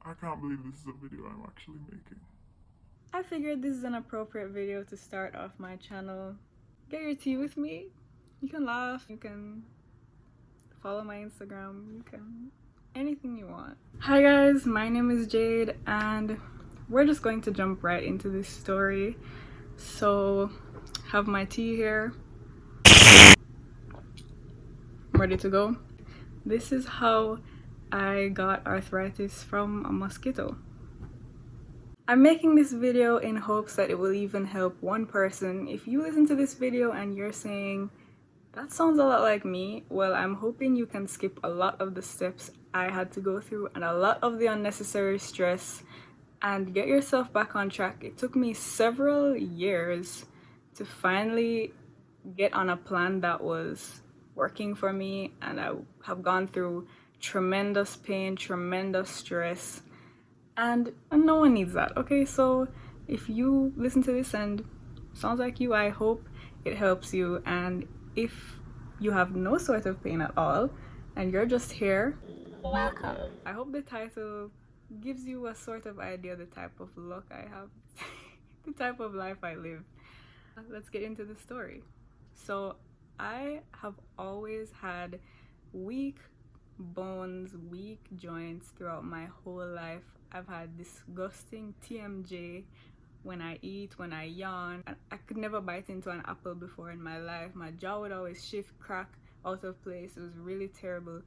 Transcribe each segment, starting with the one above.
I can't believe this is a video I'm actually making. I figured this is an appropriate video to start off my channel. Get your tea with me. You can laugh, you can follow my Instagram, you can anything you want. Hi guys, my name is Jade and we're just going to jump right into this story. So, have my tea here. I'm ready to go. This is how I got arthritis from a mosquito. I'm making this video in hopes that it will even help one person. If you listen to this video and you're saying, that sounds a lot like me, well, I'm hoping you can skip a lot of the steps I had to go through and a lot of the unnecessary stress and get yourself back on track. It took me several years to finally get on a plan that was working for me, and I have gone through tremendous pain, tremendous stress, and no one needs that. Okay, so if you listen to this and sounds like you, I hope it helps you. And if you have no sort of pain at all and you're just here, welcome. I hope the title gives you a sort of idea the type of luck I have, the type of life I live. Let's get into the story. So I have always had weak bones, weak joints throughout my whole life. I've had disgusting TMJ when I eat, when I yawn. I could never bite into an apple before in my life. My jaw would always shift, crack, out of place. It was really terrible.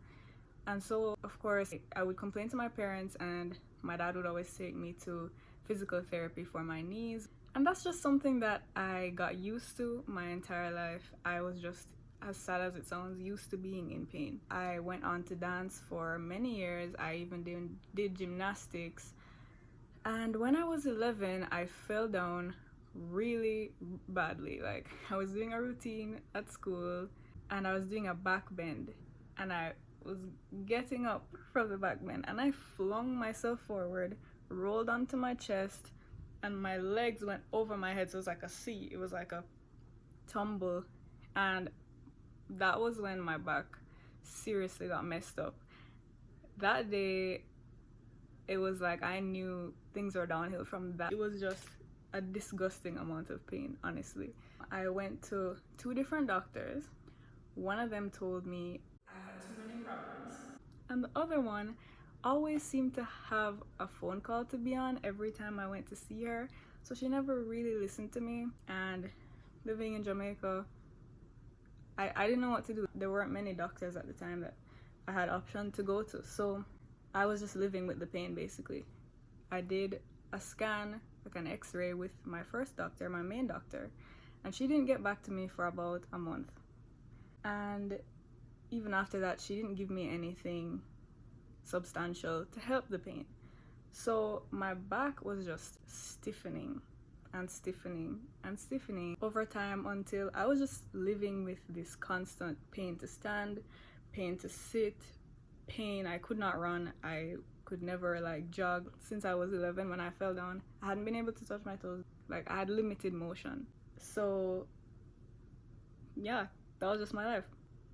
And so, of course, I would complain to my parents, and my dad would always take me to physical therapy for my knees. And that's just something that I got used to my entire life. I was just, as sad as it sounds, used to being in pain. I went on to dance for many years. I even did gymnastics. And when I was 11, I fell down really badly. Like, I was doing a routine at school and I was doing a back bend, and I was getting up from the back bend and I flung myself forward, rolled onto my chest, and my legs went over my head. So it was like a C, it was like a tumble. And that was when my back seriously got messed up. That day, it was like I knew things were downhill from that. It was just a disgusting amount of pain, honestly. I went to 2 different doctors. One of them told me I had too many problems, and the other one always seemed to have a phone call to be on every time I went to see her. So she never really listened to me. And living in Jamaica, I didn't know what to do. There weren't many doctors at the time that I had option to go to. So I was just living with the pain, basically. I did a scan, like an x-ray, with my first doctor, my main doctor, and she didn't get back to me for about a month. And even after that, she didn't give me anything substantial to help the pain. So my back was just stiffening and stiffening and stiffening over time until I was just living with this constant pain to stand, pain to sit, pain. I could not run. I could never like jog. Since I was 11 when I fell down, I hadn't been able to touch my toes. Like, I had limited motion. So yeah, that was just my life.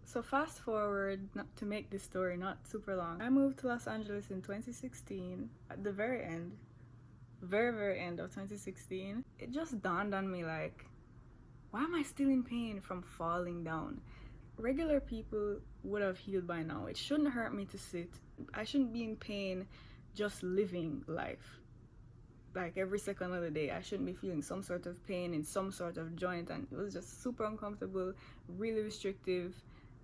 So fast forward, not to make this story not super long, I moved to Los Angeles in 2016. At the very end of 2016, it just dawned on me, like, why am I still in pain from falling down? Regular people would have healed by now. It shouldn't hurt me to sit. I shouldn't be in pain just living life. Like, every second of the day, I shouldn't be feeling some sort of pain in some sort of joint. And it was just super uncomfortable, really restrictive,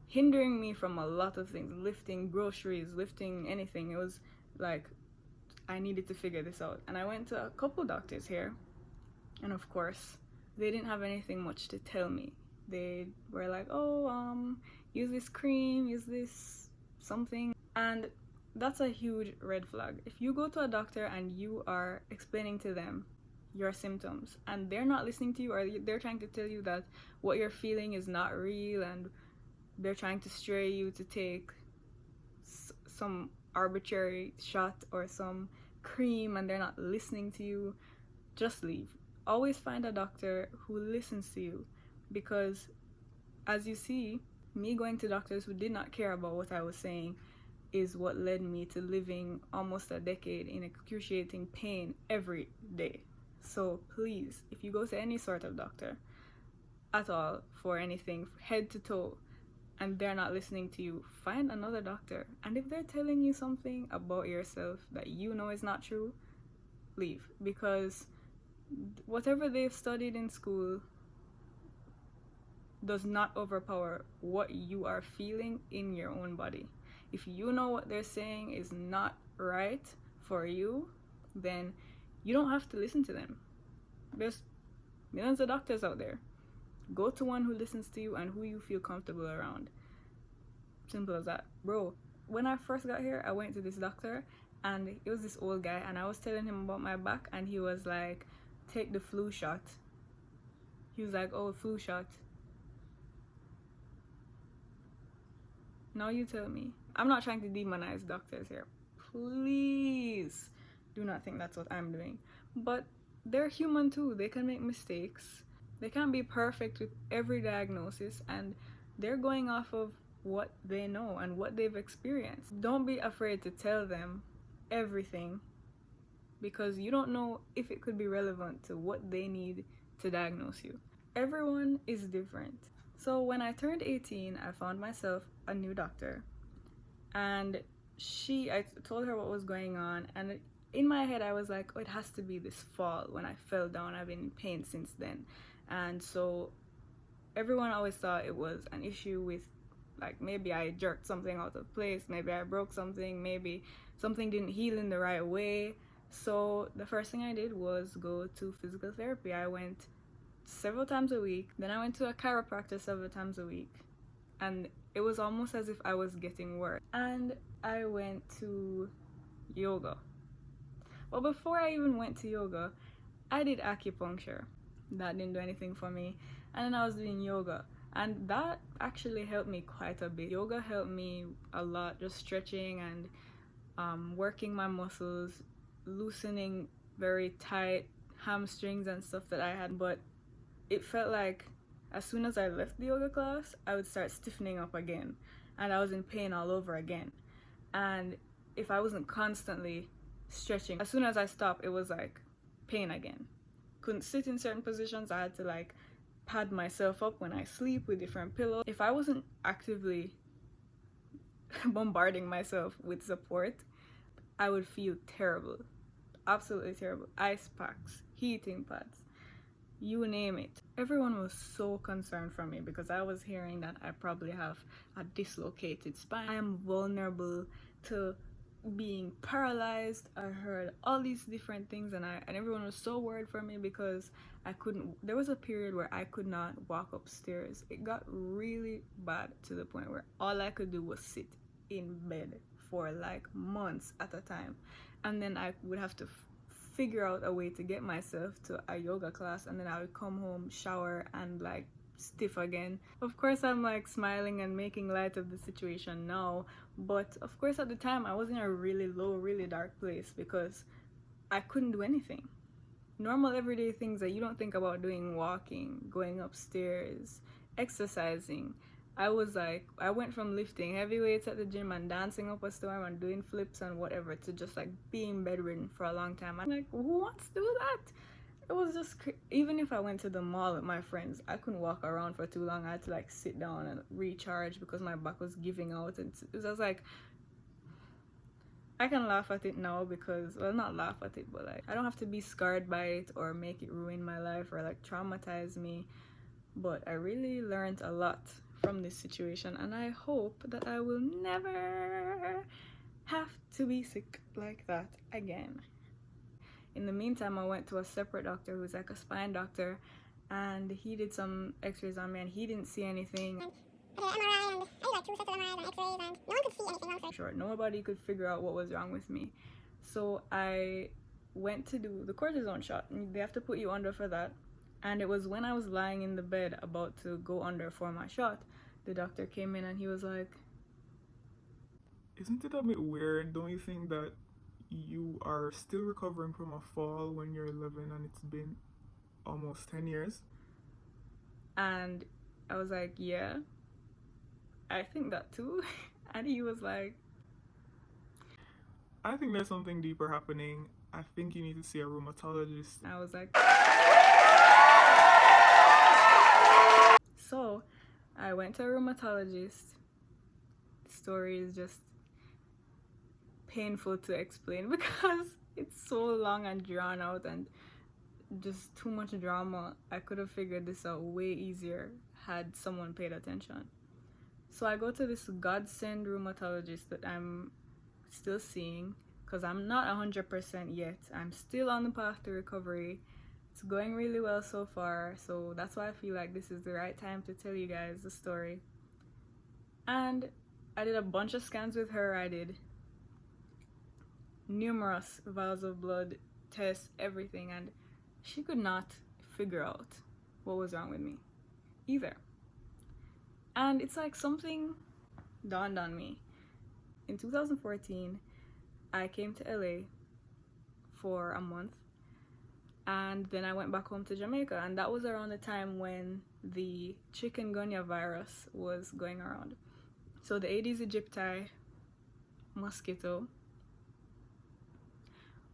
hindering me from a lot of things. Lifting groceries, lifting anything. It was like I needed to figure this out. And I went to a couple doctors here, and of course they didn't have anything much to tell me. They were like, oh, use this cream, use this something. And that's a huge red flag. If you go to a doctor and you are explaining to them your symptoms and they're not listening to you, or they're trying to tell you that what you're feeling is not real, and they're trying to stray you to take some arbitrary shot or some cream, and they're not listening to you, just leave. Always find a doctor who listens to you, because as you see, me going to doctors who did not care about what I was saying is what led me to living almost a decade in excruciating pain every day. So please, if you go to any sort of doctor at all for anything, head to toe, and they're not listening to you, find another doctor. And if they're telling you something about yourself that you know is not true, leave. Because whatever they've studied in school does not overpower what you are feeling in your own body. If you know what they're saying is not right for you, then you don't have to listen to them. There's millions of doctors out there. Go to one who listens to you and who you feel comfortable around. Simple as that. Bro, when I first got here, I went to this doctor, and it was this old guy, and I was telling him about my back, and he was like, take the flu shot. He was like, oh, flu shot. Now you tell me. I'm not trying to demonize doctors here. Please do not think that's what I'm doing. But they're human too. They can make mistakes. They can't be perfect with every diagnosis, and they're going off of what they know and what they've experienced. Don't be afraid to tell them everything, because you don't know if it could be relevant to what they need to diagnose you. Everyone is different. So when I turned 18, I found myself a new doctor, and I told her what was going on, and in my head I was like, oh, it has to be this fall when I fell down. I've been in pain since then. And so everyone always thought it was an issue with, like, maybe I jerked something out of place, maybe I broke something, maybe something didn't heal in the right way. So the first thing I did was go to physical therapy. I went several times a week. Then I went to a chiropractor several times a week, and it was almost as if I was getting worse. And I went to yoga. Well, before I even went to yoga, I did acupuncture. That didn't do anything for me. And then I was doing yoga, and that actually helped me quite a bit. Yoga helped me a lot, just stretching and working my muscles, loosening very tight hamstrings and stuff that I had. But it felt like as soon as I left the yoga class, I would start stiffening up again, and I was in pain all over again. And if I wasn't constantly stretching, as soon as I stopped, it was like pain again. Couldn't sit in certain positions. I had to like pad myself up when I sleep with different pillows. If I wasn't actively bombarding myself with support, I would feel terrible. Absolutely terrible. Ice packs, heating pads, you name it. Everyone was so concerned for me because I was hearing that I probably have a dislocated spine. I am vulnerable to being paralyzed. I heard all these different things, and everyone was so worried for me because there was a period where I could not walk upstairs. It got really bad to the point where all I could do was sit in bed for like months at a time, and then I would have to figure out a way to get myself to a yoga class, and then I would come home, shower, and like stiff again. Of course, I'm like smiling and making light of the situation now, but of course at the time I was in a really low, really dark place because I couldn't do anything. Normal everyday things that you don't think about doing, walking, going upstairs, exercising. I went from lifting heavy weights at the gym and dancing up a storm and doing flips and whatever to just like being bedridden for a long time. I'm like, who wants to do that? It was just even if I went to the mall with my friends, I couldn't walk around for too long. I had to like sit down and recharge because my back was giving out. And it was like, I can laugh at it now because, well, not laugh at it, but like I don't have to be scarred by it or make it ruin my life or like traumatize me. But I really learned a lot from this situation, and I hope that I will never have to be sick like that again. In the meantime, I went to a separate doctor who's like a spine doctor, and he did some x-rays on me and he didn't see anything. MRI, and I did like 2 sets of MRIs and x-rays, and no one could see anything wrong. Sure, nobody could figure out what was wrong with me. So I went to do the cortisone shot, and they have to put you under for that. And it was when I was lying in the bed about to go under for my shot, the doctor came in and he was like, Isn't it a bit weird? Don't you think that you are still recovering from a fall when you're 11 and it's been almost 10 years? And I was like, yeah, I think that too. And he was like, I think there's something deeper happening. I think you need to see a rheumatologist. I was like, so I went to a rheumatologist. The story is just painful to explain because it's so long and drawn out and just too much drama. I could have figured this out way easier had someone paid attention. So I go to this godsend rheumatologist that I'm still seeing because I'm not 100% yet. I'm still on the path to recovery. It's going really well so far, so that's why I feel like this is the right time to tell you guys the story. And I did a bunch of scans with her. I did numerous vials of blood, tests, everything, and she could not figure out what was wrong with me either. And it's like something dawned on me. In 2014, I came to LA for a month, and then I went back home to Jamaica, and that was around the time when the Chikungunya virus was going around. So the Aedes aegypti mosquito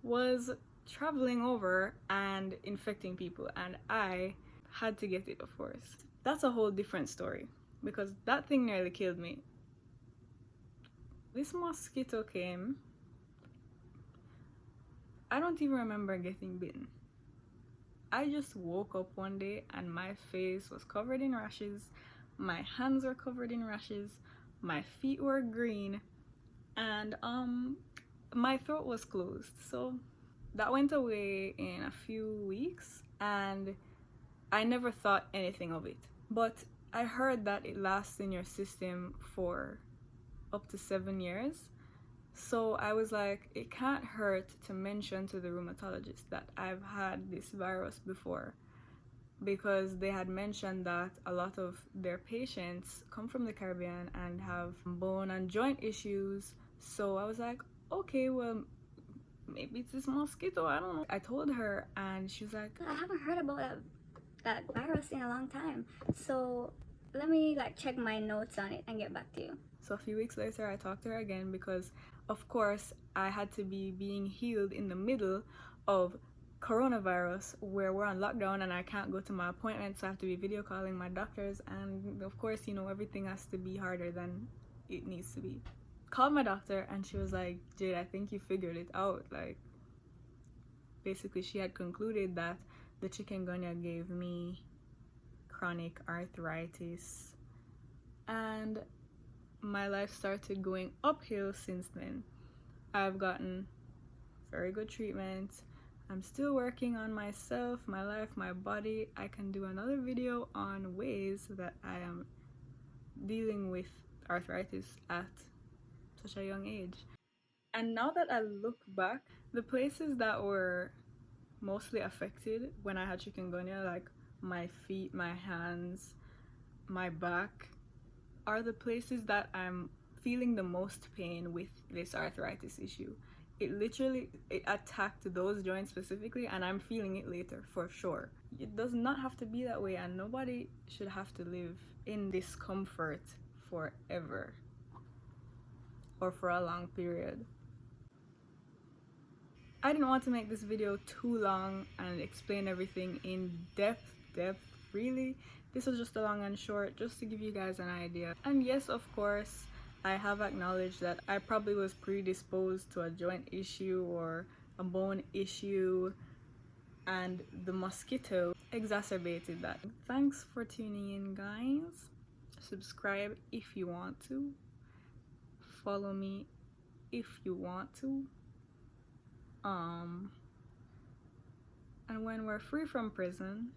was traveling over and infecting people, and I had to get it, of course. That's a whole different story because that thing nearly killed me. This mosquito came. I don't even remember getting bitten. I just woke up one day and my face was covered in rashes, my hands were covered in rashes, my feet were green, and my throat was closed. So that went away in a few weeks and I never thought anything of it. But I heard that it lasts in your system for up to 7 years. So I was like, it can't hurt to mention to the rheumatologist that I've had this virus before, because they had mentioned that a lot of their patients come from the Caribbean and have bone and joint issues. So I was like, okay, well, maybe it's this mosquito, I don't know. I told her and she was like, I haven't heard about that virus in a long time, so let me like check my notes on it and get back to you. So a few weeks later I talked to her again because of course I had to be being healed in the middle of coronavirus where we're on lockdown and I can't go to my appointments, so I have to be video calling my doctors, and of course, you know, everything has to be harder than it needs to be. Called my doctor and she was like, Jade, I think you figured it out. Like, basically she had concluded that the chikungunya gave me chronic arthritis, and my life started going uphill since then. I've gotten very good treatment. I'm still working on myself, my life, my body. I can do another video on ways that I am dealing with arthritis at such a young age. And now that I look back, the places that were mostly affected when I had chikungunya, like my feet, my hands, my back, are the places that I'm feeling the most pain with this arthritis issue. It attacked those joints specifically, and I'm feeling it later for sure. It does not have to be that way, and nobody should have to live in discomfort forever or for a long period. I didn't want to make this video too long and explain everything in depth, really. This was just a long and short, just to give you guys an idea. And yes, of course, I have acknowledged that I probably was predisposed to a joint issue or a bone issue, and the mosquito exacerbated that. Thanks for tuning in, guys. Subscribe if you want to. Follow me if you want to. And when we're free from prison,